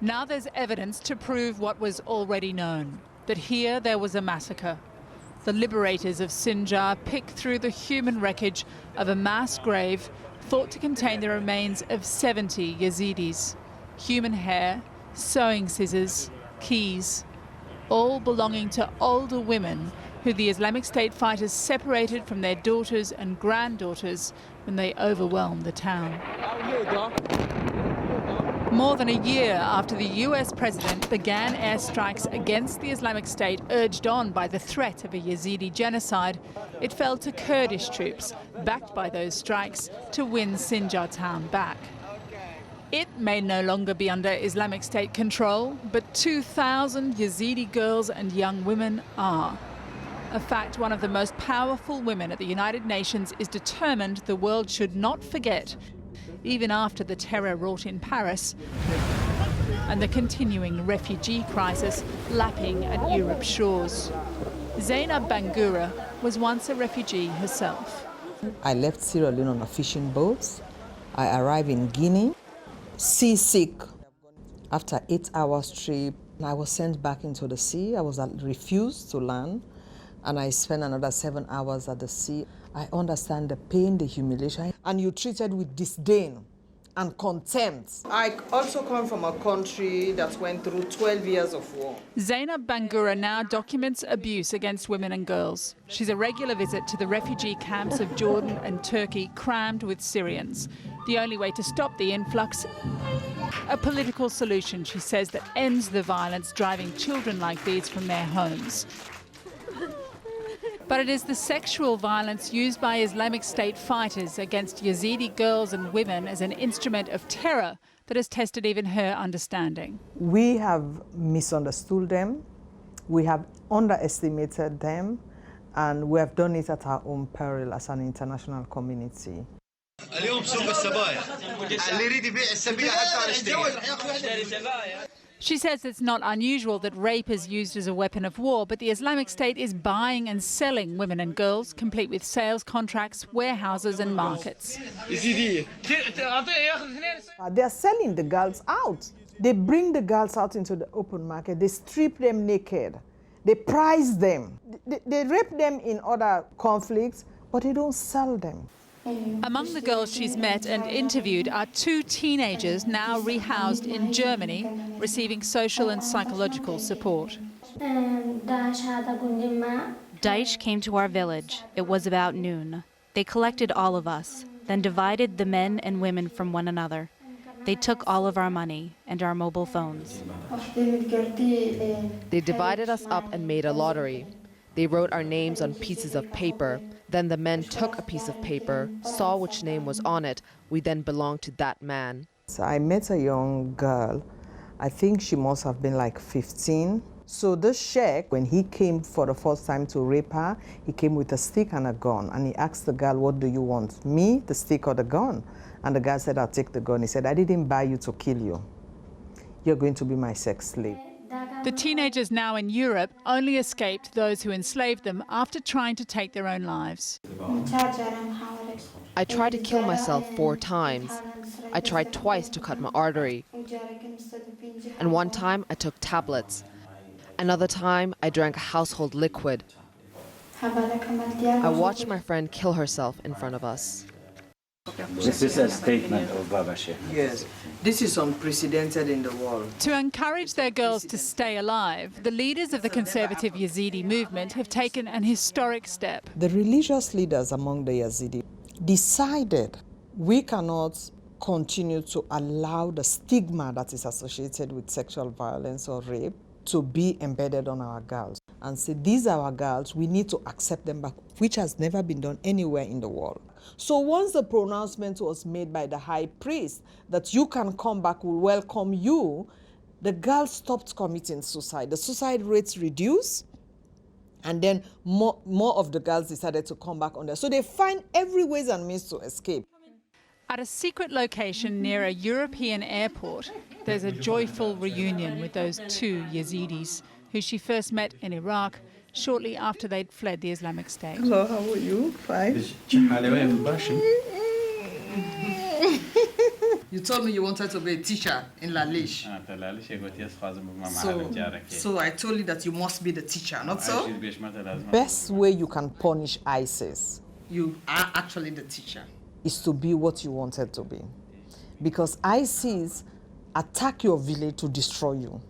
Now there's evidence to prove what was already known, that here there was a massacre. The liberators of Sinjar picked through the human wreckage of a mass grave thought to contain the remains of 70 Yazidis. Human hair, sewing scissors, keys, all belonging to older women who the Islamic State fighters separated from their daughters and granddaughters when they overwhelmed the town. More than a year after the US president began airstrikes against the Islamic State, urged on by the threat of a Yazidi genocide, it fell to Kurdish troops, backed by those strikes, to win Sinjar town back. It may no longer be under Islamic State control, but 2,000 Yazidi girls and young women are. A fact one of the most powerful women at the United Nations is determined the world should not forget, even after the terror wrought in Paris and the continuing refugee crisis lapping at Europe's shores. Zainab Bangura was once a refugee herself. I left Sierra Leone on a fishing boat. I arrived in Guinea, seasick. After 8 hours trip, I was sent back into the sea. I was refused to land, and I spent another 7 hours at the sea. I understand the pain, the humiliation, and you're treated with disdain and contempt. I also come from a country that went through 12 years of war. Zainab Bangura now documents abuse against women and girls. She's a regular visit to the refugee camps of Jordan and Turkey, crammed with Syrians. The only way to stop the influx, a political solution, she says, that ends the violence driving children like these from their homes. But it is the sexual violence used by Islamic State fighters against Yazidi girls and women as an instrument of terror that has tested even her understanding. We have misunderstood them, we have underestimated them, and we have done it at our own peril as an international community. She says it's not unusual that rape is used as a weapon of war, but the Islamic State is buying and selling women and girls, complete with sales contracts, warehouses and markets. They are selling the girls out. They bring the girls out into the open market, they strip them naked, they price them, they rape them in other conflicts, but they don't sell them. Among the girls she's met and interviewed are 2 teenagers now rehoused in Germany, receiving social and psychological support. Daesh came to our village. It was about noon. They collected all of us, then divided the men and women from one another. They took all of our money and our mobile phones. They divided us up and made a lottery. They wrote our names on pieces of paper. Then the men took a piece of paper, saw which name was on it. We then belonged to that man. So I met a young girl. I think she must have been like 15. So this sheikh, when he came for the first time to rape her, he came with a stick and a gun. And he asked the girl, what do you want? Me, the stick, or the gun? And the girl said, I'll take the gun. He said, I didn't buy you to kill you. You're going to be my sex slave. The teenagers now in Europe only escaped those who enslaved them after trying to take their own lives. I tried to kill myself 4 times. I tried twice to cut my artery. And one time I took tablets. Another time I drank a household liquid. I watched my friend kill herself in front of us. This is a statement of Baba Sheikh. Yes, this is unprecedented in the world. To encourage their girls to stay alive, the leaders of the conservative Yazidi movement have taken an historic step. The religious leaders among the Yazidi decided we cannot continue to allow the stigma that is associated with sexual violence or rape to be embedded on our girls. And say, these are our girls, we need to accept them back, which has never been done anywhere in the world. So once the pronouncement was made by the high priest that you can come back, we'll welcome you, the girls stopped committing suicide. The suicide rates reduced, and then more of the girls decided to come back on there. So they find every ways and means to escape. At a secret location near a European airport, there's a joyful reunion with those 2 Yazidis who she first met in Iraq shortly after they'd fled the Islamic State. Hello, how are you? Fine. You told me you wanted to be a teacher in Lalish. So I told you that you must be the teacher, not so? Best way you can punish ISIS, you are actually the teacher, is to be what you wanted to be. Because ISIS attack your village to destroy you.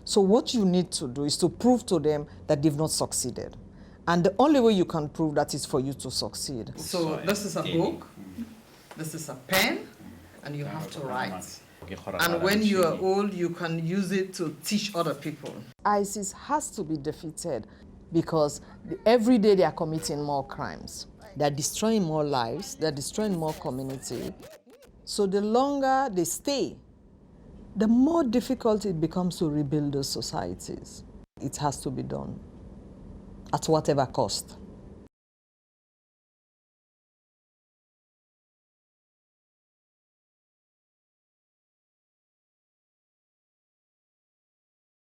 So what you need to do is to prove to them that they've not succeeded. And the only way you can prove that is for you to succeed. So this is a book, this is a pen, and you have to write. And when you are old, you can use it to teach other people. ISIS has to be defeated because every day they are committing more crimes. They're destroying more lives, they're destroying more community. So the longer they stay, the more difficult it becomes to rebuild those societies. It has to be done at whatever cost.